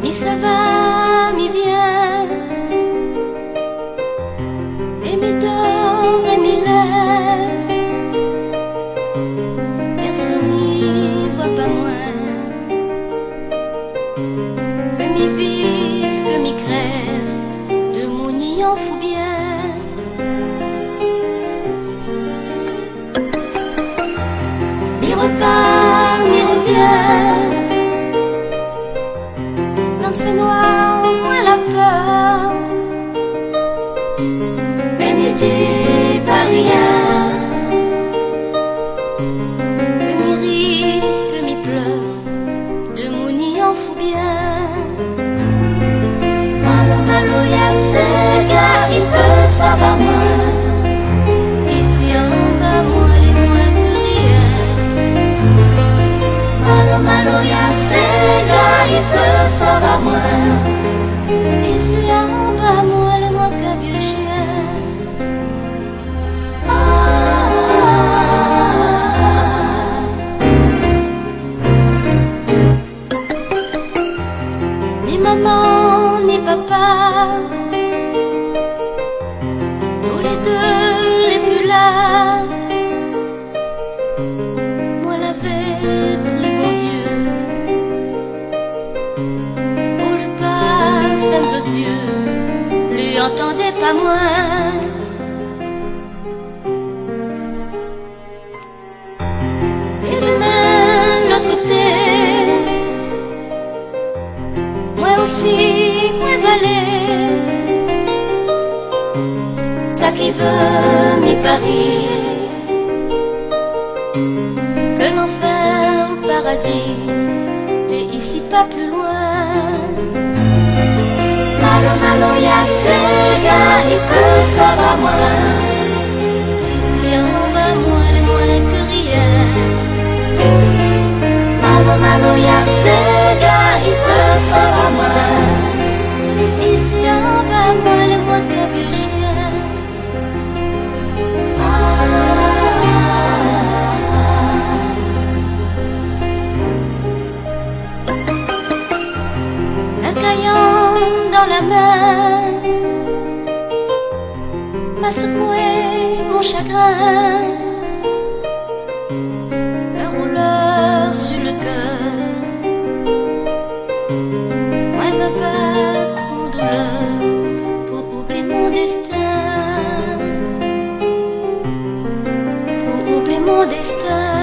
Mi ça va, mi vient, et mi dort et mi lève. Personne n'y voit pas moins que mi vive, que mi crève, de mon y en fou bien. Mi repart, mi revient. Fait noir, moins la peur, mais n'y dit pas rien, que mi rit, que mi pleure, de mon y en fou bien. Malo, malo, y'a ces gars, il peut savoir moins, ici en bas, moi les moins que rien. Malo, malo, y'a ces gars, il peut savoir moins. Ici en bas, moi, le moins qu'un vieux chien. Ni maman, ni papa, tous les deux les plus là. Moi l'avais pris, mon Dieu, aux dieux, lui entendait pas moins. Et demain, l'autre côté, moi aussi, moi valet, ça qui veut m'y parier, que l'enfer, le paradis, est ici pas plus loin. Malo, malo, y'a ces gars, il peut savoir moins. Ici en bas, moi, les moins que rien. Malo, malo, y'a ces gars, il peut savoir moins. Ici en bas, moi, les moins qu'un vieux chien. Un caillon dans la main m'a secoué mon chagrin, un rouleur sur le cœur, moi me battre mon douleur pour oublier mon destin, pour oublier mon destin.